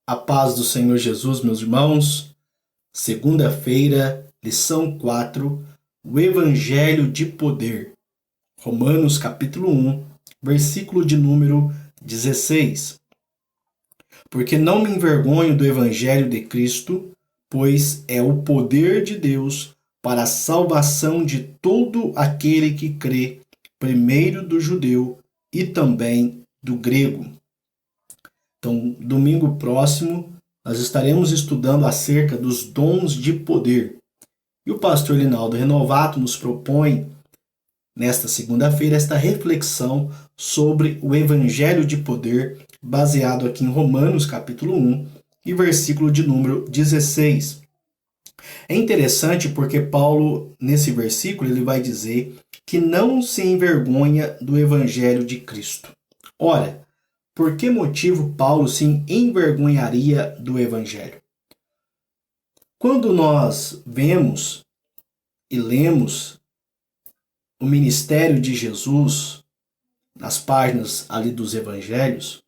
A paz do Senhor Jesus, meus irmãos. Segunda-feira, lição 4, o Evangelho de Poder. Romanos capítulo 1, versículo de número 16. Porque não me envergonho do Evangelho de Cristo, pois é o poder de Deus para a salvação de todo aquele que crê, primeiro do judeu e também do grego. Então, domingo próximo, nós estaremos estudando acerca dos dons de poder. E o pastor Linaldo Renovato nos propõe, nesta segunda-feira, esta reflexão sobre o Evangelho de Poder, baseado aqui em Romanos, capítulo 1, e versículo de número 16. É interessante porque Paulo, nesse versículo, ele vai dizer que não se envergonha do Evangelho de Cristo. Ora, por que motivo Paulo se envergonharia do Evangelho? Quando nós vemos e lemos o ministério de Jesus nas páginas ali dos Evangelhos,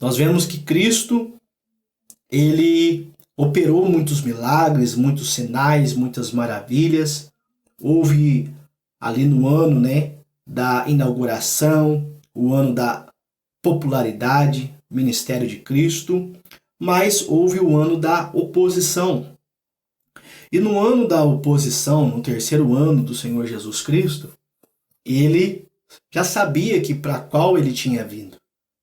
nós vemos que Cristo, ele operou muitos milagres, muitos sinais, muitas maravilhas. Houve ali no ano, da inauguração, o ano da popularidade, ministério de Cristo, mas houve o ano da oposição. E no ano da oposição, no terceiro ano do Senhor Jesus Cristo, ele já sabia que para qual ele tinha vindo,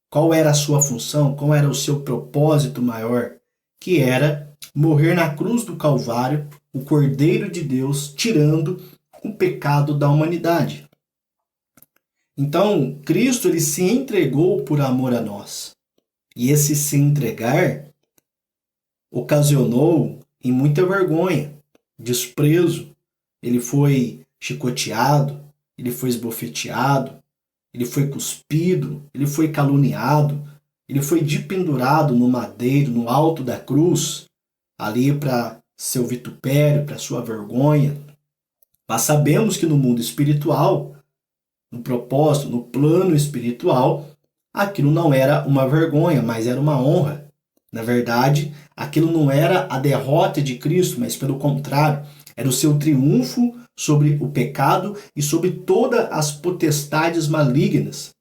qual era a sua função, qual era o seu propósito maior, que era morrer na cruz do Calvário, o Cordeiro de Deus, tirando o pecado da humanidade. Então, Cristo ele se entregou por amor a nós. E esse se entregar ocasionou em muita vergonha, desprezo. Ele foi chicoteado, ele foi esbofeteado, ele foi cuspido, ele foi caluniado, ele foi dependurado no madeiro, no alto da cruz, ali para seu vitupério, para sua vergonha. Mas sabemos que no mundo espiritual, no propósito, no plano espiritual, aquilo não era uma vergonha, mas era uma honra. Na verdade, aquilo não era a derrota de Cristo, mas pelo contrário, era o seu triunfo sobre o pecado e sobre todas as potestades malignas.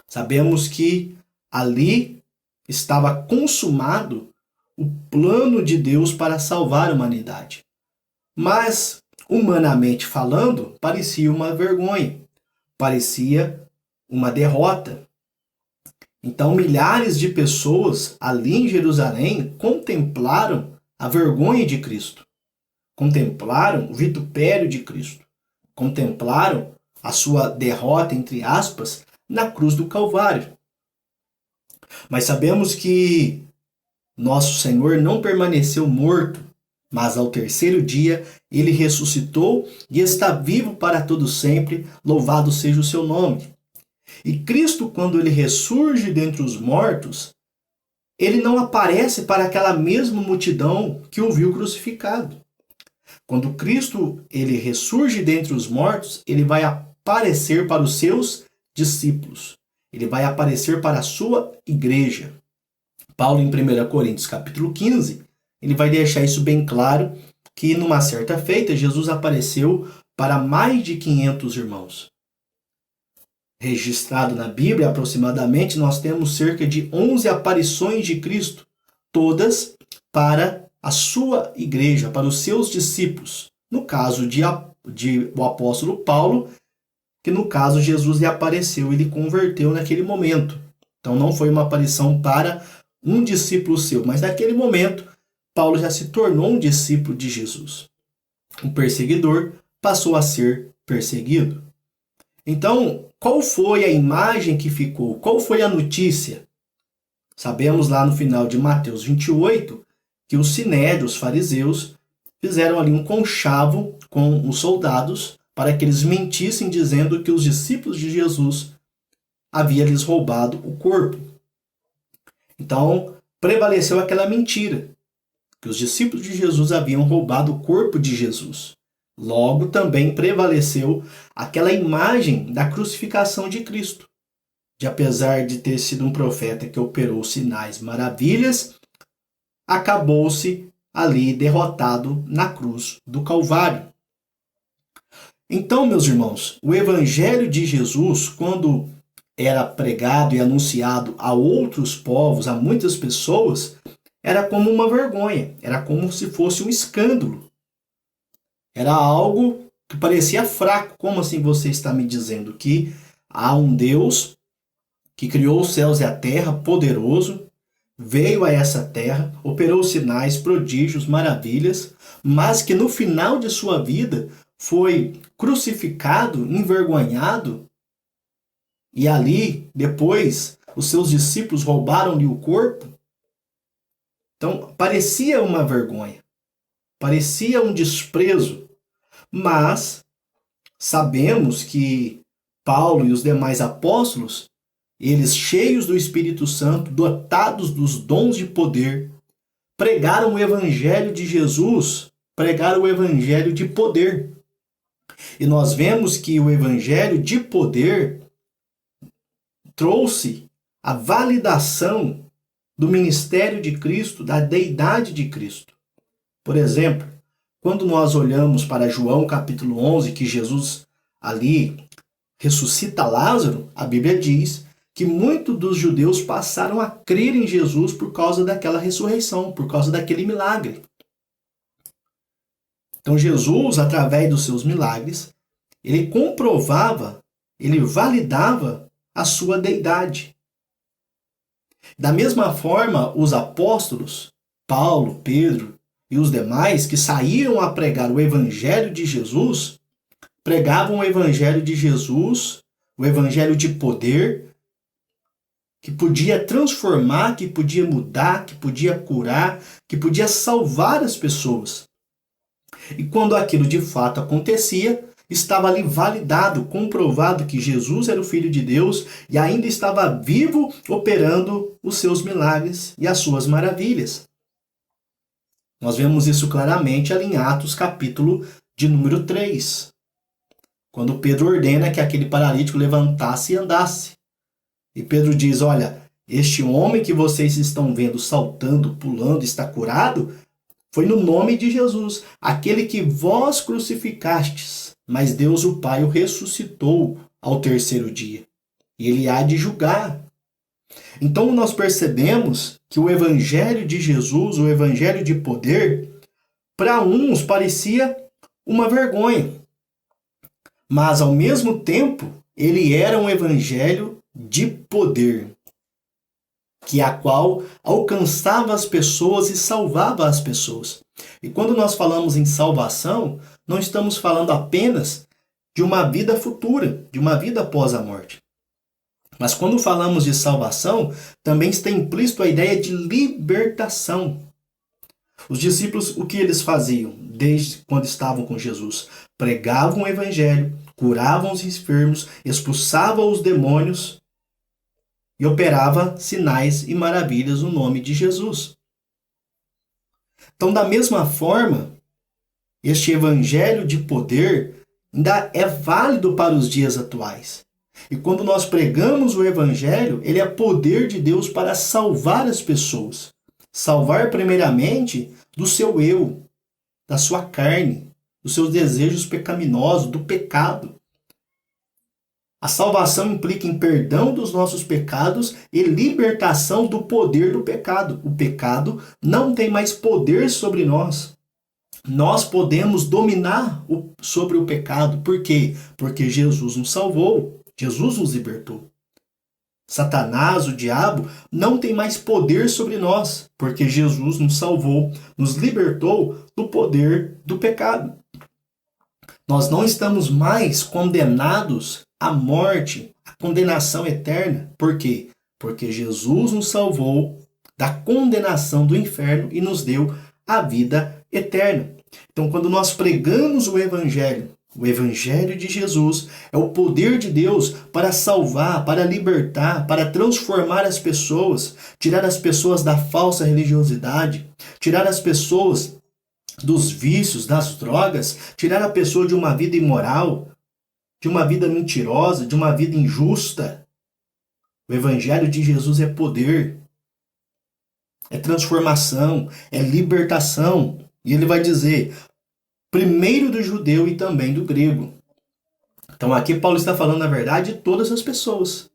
Sabemos que ali estava consumado o plano de Deus para salvar a humanidade. Mas, humanamente falando, parecia uma vergonha. Parecia uma derrota. Então, milhares de pessoas ali em Jerusalém contemplaram a vergonha de Cristo. Contemplaram o vitupério de Cristo. Contemplaram a sua derrota, entre aspas, na cruz do Calvário. Mas sabemos que nosso Senhor não permaneceu morto, mas ao terceiro dia ele ressuscitou e está vivo para todo sempre, louvado seja o seu nome. E Cristo, quando ele ressurge dentre os mortos, ele não aparece para aquela mesma multidão que o viu crucificado. Quando Cristo ele ressurge dentre os mortos, ele vai aparecer para os seus discípulos. Ele vai aparecer para a sua igreja. Paulo, em 1 Coríntios capítulo 15, ele vai deixar isso bem claro, que numa certa feita Jesus apareceu para mais de 500 irmãos. Registrado na Bíblia, aproximadamente, nós temos cerca de 11 aparições de Cristo, todas para a sua igreja, para os seus discípulos. No caso de o apóstolo Paulo, que no caso Jesus lhe apareceu e lhe converteu naquele momento. Então não foi uma aparição para um discípulo seu, mas naquele momento Paulo já se tornou um discípulo de Jesus. O perseguidor passou a ser perseguido. Então, qual foi a imagem que ficou? Qual foi a notícia? Sabemos lá no final de Mateus 28 que os sinédrios, os fariseus, fizeram ali um conchavo com os soldados para que eles mentissem dizendo que os discípulos de Jesus haviam lhes roubado o corpo. Então, prevaleceu aquela mentira, que os discípulos de Jesus haviam roubado o corpo de Jesus. Logo, também prevaleceu aquela imagem da crucificação de Cristo. de apesar de ter sido um profeta que operou sinais, maravilhas, acabou-se ali derrotado na cruz do Calvário. Então, meus irmãos, o Evangelho de Jesus, quando era pregado e anunciado a outros povos, a muitas pessoas, era como uma vergonha, era como se fosse um escândalo. Era algo que parecia fraco. Como assim você está me dizendo que há um Deus que criou os céus e a terra, poderoso, veio a essa terra, operou sinais, prodígios, maravilhas, mas que no final de sua vida foi crucificado, envergonhado, e ali, depois, os seus discípulos roubaram-lhe o corpo? Então, parecia uma vergonha, parecia um desprezo, mas sabemos que Paulo e os demais apóstolos, eles cheios do Espírito Santo, dotados dos dons de poder, pregaram o Evangelho de Jesus, pregaram o Evangelho de poder. E nós vemos que o Evangelho de poder trouxe a validação do ministério de Cristo, da deidade de Cristo. Por exemplo, quando nós olhamos para João capítulo 11, que Jesus ali ressuscita Lázaro, a Bíblia diz que muitos dos judeus passaram a crer em Jesus por causa daquela ressurreição, por causa daquele milagre. Então Jesus, através dos seus milagres, ele comprovava, ele validava a sua deidade. Da mesma forma, os apóstolos, Paulo, Pedro e os demais que saíram a pregar o Evangelho de Jesus, pregavam o Evangelho de Jesus, o Evangelho de poder, que podia transformar, que podia mudar, que podia curar, que podia salvar as pessoas. E quando aquilo de fato acontecia, estava ali validado, comprovado que Jesus era o Filho de Deus e ainda estava vivo, operando os seus milagres e as suas maravilhas. Nós vemos isso claramente ali em Atos, capítulo de número 3. Quando Pedro ordena que aquele paralítico levantasse e andasse. E Pedro diz, olha, este homem que vocês estão vendo saltando, pulando, está curado, foi no nome de Jesus, aquele que vós crucificastes, mas Deus o Pai o ressuscitou ao terceiro dia. E ele há de julgar. Então nós percebemos que o Evangelho de Jesus, o Evangelho de poder, para uns parecia uma vergonha. Mas ao mesmo tempo, ele era um Evangelho de poder, que a qual alcançava as pessoas e salvava as pessoas. E quando nós falamos em salvação, não estamos falando apenas de uma vida futura, de uma vida após a morte. Mas quando falamos de salvação, também está implícito a ideia de libertação. Os discípulos, o que eles faziam desde quando estavam com Jesus? Pregavam o Evangelho, curavam os enfermos, expulsavam os demônios e operava sinais e maravilhas no nome de Jesus. Então, da mesma forma, este evangelho de poder ainda é válido para os dias atuais. E quando nós pregamos o evangelho, ele é poder de Deus para salvar as pessoas. Salvar primeiramente do seu eu, da sua carne, dos seus desejos pecaminosos, do pecado. A salvação implica em perdão dos nossos pecados e libertação do poder do pecado. O pecado não tem mais poder sobre nós. Nós podemos dominar sobre o pecado. Por quê? Porque Jesus nos salvou. Jesus nos libertou. Satanás, o diabo, não tem mais poder sobre nós, porque Jesus nos salvou, nos libertou do poder do pecado. Nós não estamos mais condenados à morte, à condenação eterna. Por quê? Porque Jesus nos salvou da condenação do inferno e nos deu a vida eterna. Então, quando nós pregamos o Evangelho de Jesus é o poder de Deus para salvar, para libertar, para transformar as pessoas, tirar as pessoas da falsa religiosidade, tirar as pessoas dos vícios, das drogas, tirar a pessoa de uma vida imoral, de uma vida mentirosa, de uma vida injusta. O evangelho de Jesus é poder, é transformação, é libertação. E ele vai dizer, primeiro do judeu e também do grego. Então aqui Paulo está falando, na verdade, de todas as pessoas.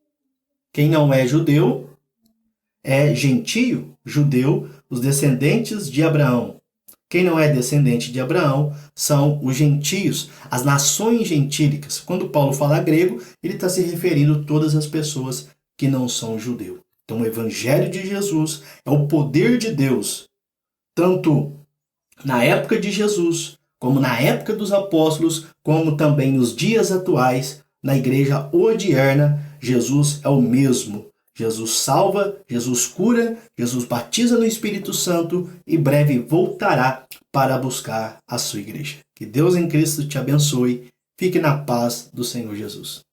Quem não é judeu é gentio, judeu, os descendentes de Abraão. Quem não é descendente de Abraão são os gentios, as nações gentílicas. Quando Paulo fala grego, ele está se referindo a todas as pessoas que não são judeu. Então o evangelho de Jesus é o poder de Deus, tanto na época de Jesus, como na época dos apóstolos, como também nos dias atuais, na igreja odierna, Jesus é o mesmo. Jesus salva, Jesus cura, Jesus batiza no Espírito Santo e breve voltará para buscar a sua igreja. Que Deus em Cristo te abençoe. Fique na paz do Senhor Jesus.